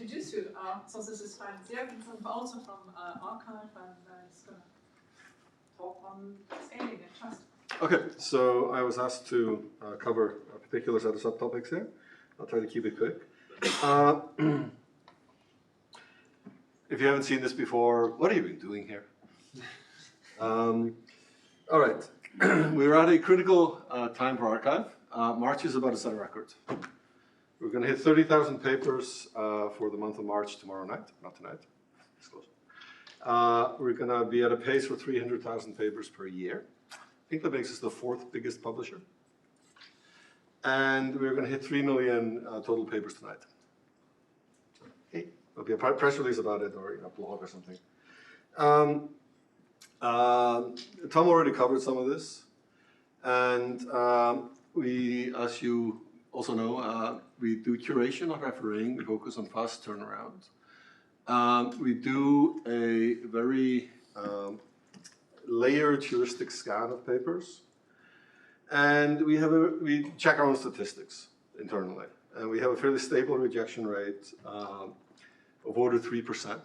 introduce you. So this is Steinn Sigurdson, also from Archive, and he's going to talk on scaling and trust. Okay, so I was asked to cover a particular set of subtopics here. I'll try to keep it quick. If you haven't seen this before, what have you been doing here? All right, we're at a critical time for Archive. March is about to set a record. We're going to hit 30,000 papers for the month of March tomorrow night, not tonight. It's close. We're going to be at a pace for 300,000 papers per year. I think that makes us the 4th biggest publisher. And we're going to hit 3 million total papers tonight. Okay. There'll be a press release about it, or a blog or something. Tom already covered some of this. And we, as you also know, we do curation, not refereeing. We focus on fast turnaround. We do a very layered heuristic scan of papers. And we check our own statistics internally. And we have a fairly stable rejection rate of over 3%.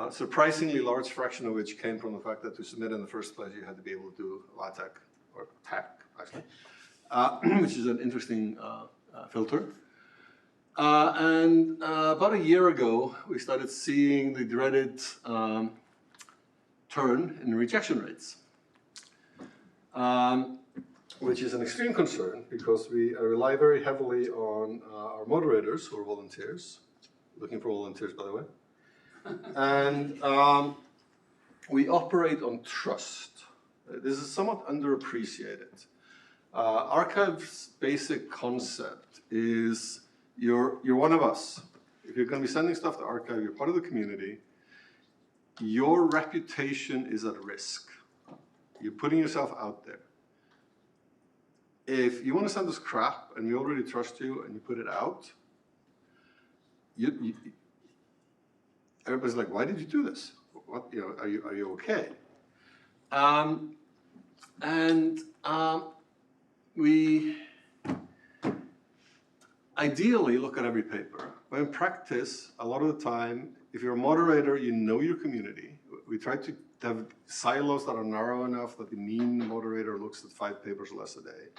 Surprisingly large fraction of which came from the fact that to submit in the first place, you had to be able to do LaTeX, or TeX, actually, which is an interesting filter. And about a year ago, we started seeing the dreaded turn in rejection rates, which is an extreme concern because we rely very heavily on our moderators, who are volunteers, looking for volunteers, by the way. And we operate on trust. This is somewhat underappreciated. Archive's basic concept is you're one of us. If you're going to be sending stuff to Archive, you're part of the community. Your reputation is at risk. You're putting yourself out there. If you want to send us crap and we already trust you and you put it out, everybody's like, why did you do this? What, are you okay? We ideally look at every paper, but in practice, a lot of the time, if you're a moderator, you know your community. We try to have silos that are narrow enough that the mean moderator looks at 5 papers or less a day.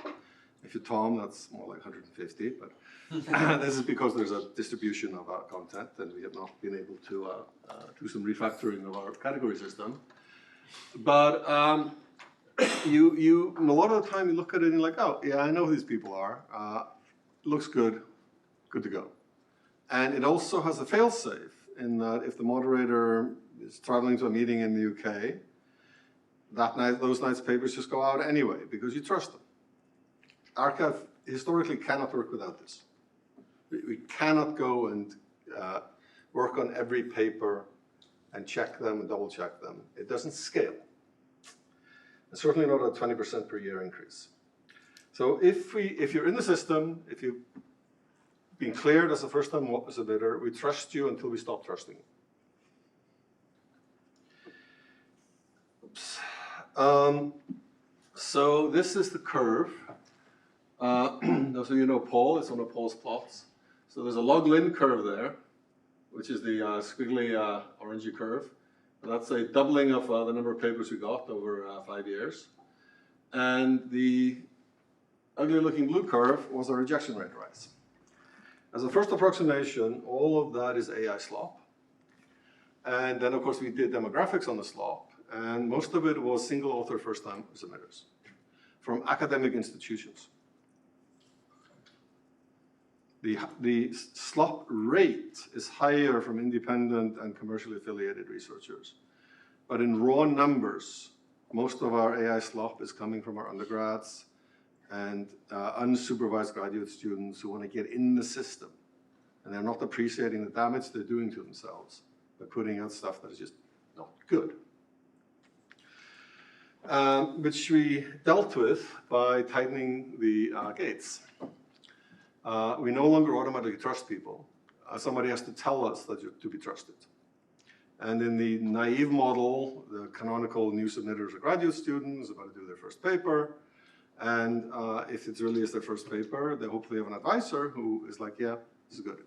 If you're Tom, that's more like 150, but this is because there's a distribution of our content, and we have not been able to do some refactoring of our category system. But a lot of the time you look at it and you're like, oh, yeah, I know who these people are. Looks good, good to go. And it also has a fail-safe in that if the moderator is traveling to a meeting in the UK, that night, those night's papers just go out anyway because you trust them. Archive historically cannot work without this. We cannot go and work on every paper and check them and double check them. It doesn't scale. And certainly not a 20% per year increase. So if you're in the system, if you've been cleared as a first-time submitter, we trust you until we stop trusting you. Oops. So this is the curve. Those of you know Paul, it's one of Paul's plots. So there's a log-lin curve there, which is the squiggly orangey curve. And that's a doubling of the number of papers we got over 5 years. And the ugly-looking blue curve was a rejection rate rise. As a first approximation, all of that is AI slop. And then, of course, we did demographics on the slop. And most of it was single-author first-time submitters from academic institutions. The slop rate is higher from independent and commercially affiliated researchers. But in raw numbers, most of our AI slop is coming from our undergrads and unsupervised graduate students who want to get in the system. And they're not appreciating the damage they're doing to themselves by putting out stuff that is just not good. Which we dealt with by tightening the gates. We no longer automatically trust people. Somebody has to tell us that you're to be trusted. And in the naive model, the canonical new submitters are graduate students about to do their first paper. And if it's really is their first paper, they hopefully have an advisor who is like, yeah, this is good.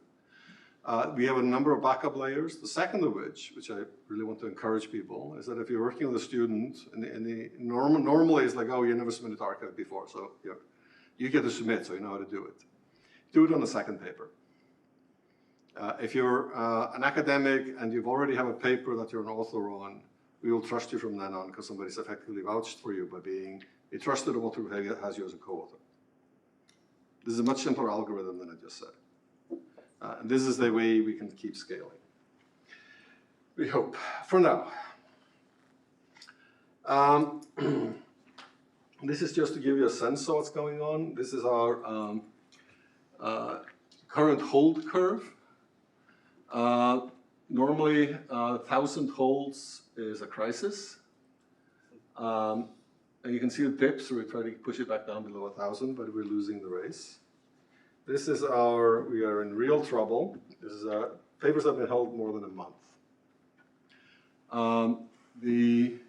We have a number of backup layers, the second of which I really want to encourage people, is that if you're working with a student, normally it's like, oh, you never submitted to archive before, so you get to submit, so you know how to do it. Do it on the second paper. If you're an academic and you've already have a paper that you're an author on, we will trust you from then on because somebody's effectively vouched for you by being a trusted author who has you as a co-author. This is a much simpler algorithm than I just said. And this is the way we can keep scaling. We hope, for now. This is just to give you a sense of what's going on. This is our current hold curve. Normally, 1,000 holds is a crisis. And you can see the dips, so we try to push it back down below 1,000, but we're losing the race. This is we are in real trouble. This is papers that have been held more than a month. The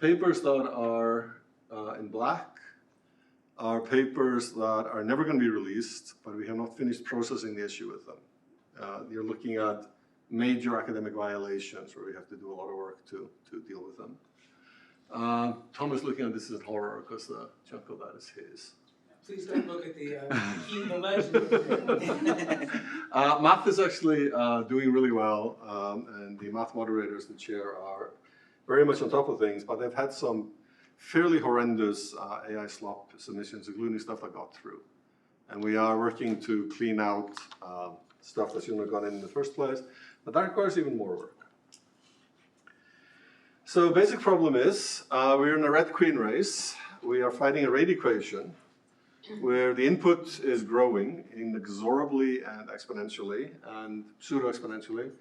papers that are in black are papers that are never going to be released, but we have not finished processing the issue with them. You're looking at major academic violations where we have to do a lot of work to deal with them. Tom is looking at this in horror because the chunk of that is his. Please don't look at the key in the legend. Math is actually doing really well, and the math moderators, the chair, are very much on top of things, but they've had some fairly horrendous AI slop submissions, including stuff that got through. And we are working to clean out stuff that shouldn't have gone in the first place, but that requires even more work. So basic problem is, we're in a red queen race. We are fighting a rate equation where the input is growing inexorably and exponentially and pseudo-exponentially.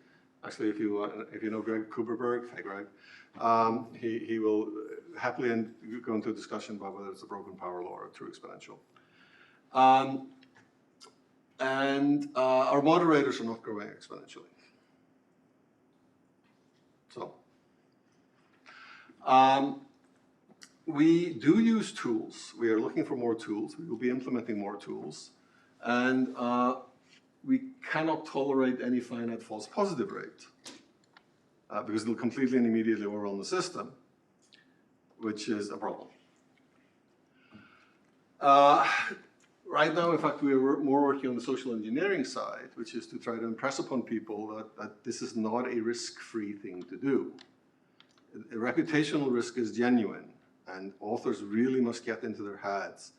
Actually, if you know Greg Kuberberg, hey Greg, he will happily go into a discussion about whether it's a broken power law or a true exponential. And our moderators are not growing exponentially. So, we do use tools. We are looking for more tools. We will be implementing more tools. And we cannot tolerate any finite false positive rate because it'll completely and immediately overrun the system, which is a problem. Right now, in fact, we are more working on the social engineering side, which is to try to impress upon people that this is not a risk-free thing to do. A reputational risk is genuine, and authors really must get into their heads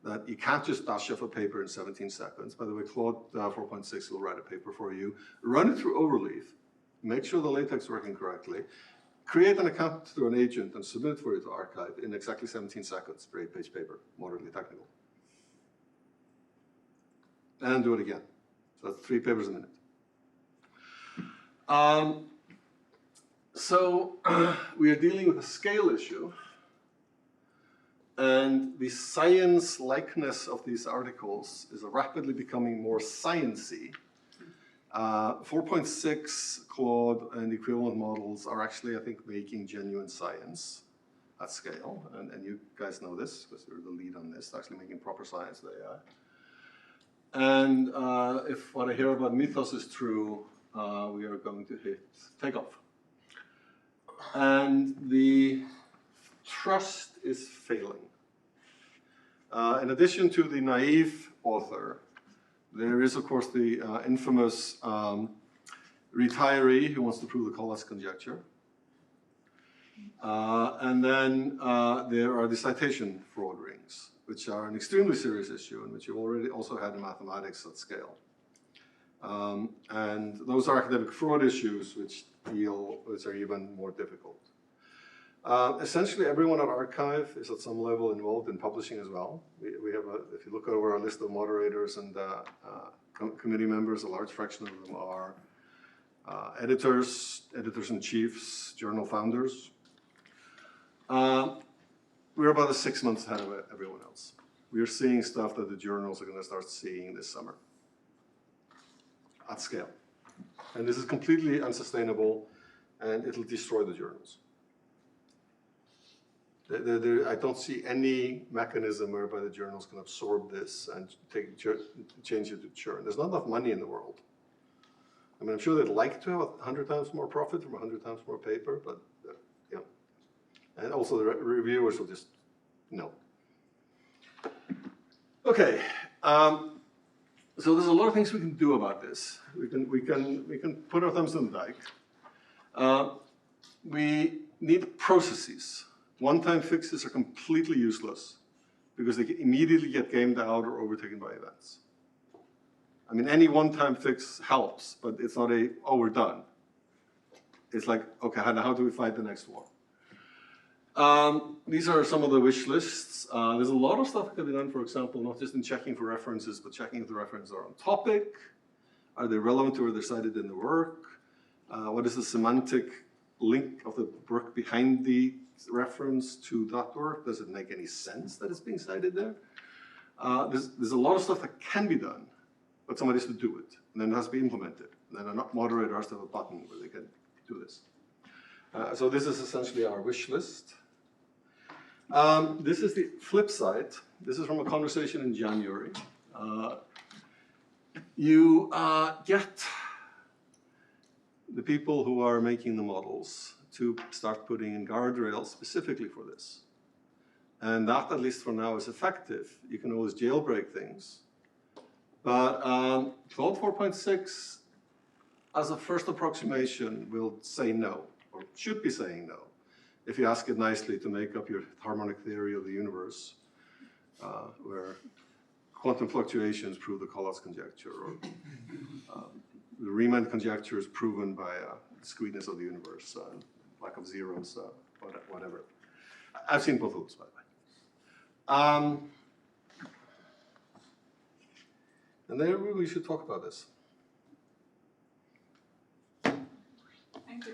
that you can't just dash off a paper in 17 seconds. By the way, Claude 4.6 will write a paper for you. Run it through Overleaf. Make sure the LaTeX is working correctly. Create an account through an agent and submit it for you to archive in exactly 17 seconds for 8-page paper, moderately technical. And do it again. So that's 3 papers a minute. So we are dealing with a scale issue. And the science likeness of these articles is rapidly becoming more sciencey. 4.6 Claude and equivalent models are actually, I think, making genuine science at scale. And you guys know this because you're the lead on this, actually making proper science with AI. And if what I hear about Mythos is true, we are going to hit takeoff. And the trust is failing. In addition to the naive author, there is, of course, the infamous retiree who wants to prove the Collatz conjecture. And then there are the citation fraud rings, which are an extremely serious issue and which you already also had in mathematics at scale. And those are academic fraud issues which are even more difficult. Essentially, everyone at Archive is at some level involved in publishing as well. We have if you look over our list of moderators and committee members, a large fraction of them are editors-in-chiefs, journal founders. We're about 6 months ahead of everyone else. We are seeing stuff that the journals are going to start seeing this summer at scale. And this is completely unsustainable, and it'll destroy the journals. I don't see any mechanism whereby the journals can absorb this and change it to churn. There's not enough money in the world I mean, I'm sure they'd like to have 100 times more profit from 100 times more paper, but yeah. And also the reviewers will just, no. Okay, so there's a lot of things we can do about this. We can put our thumbs in the dike. We need processes. One-time fixes are completely useless because they immediately get gamed out or overtaken by events. I mean, any one-time fix helps, but it's not a, oh, we're done. It's like, okay, how do we find the next one? These are some of the wish lists. There's a lot of stuff that can be done, for example, not just in checking for references, but checking if the references are on topic. Are they relevant to where they're cited in the work? What is the semantic link of the work behind the reference to that work? Does it make any sense that it's being cited there? There's a lot of stuff that can be done, but somebody has to do it, and then it has to be implemented. And then a moderator has to have a button where they can do this. So this is essentially our wish list. This is the flip side. This is from a conversation in January. You get the people who are making the models to start putting in guardrails specifically for this. And that, at least for now, is effective. You can always jailbreak things. But Claude 4.6, as a first approximation, will say no, or should be saying no, if you ask it nicely to make up your harmonic theory of the universe, where quantum fluctuations prove the Collatz conjecture, or the Riemann conjecture is proven by discreteness of the universe, lack of zeros, whatever. I've seen both of those, by the way. And there we should talk about this. Thank you.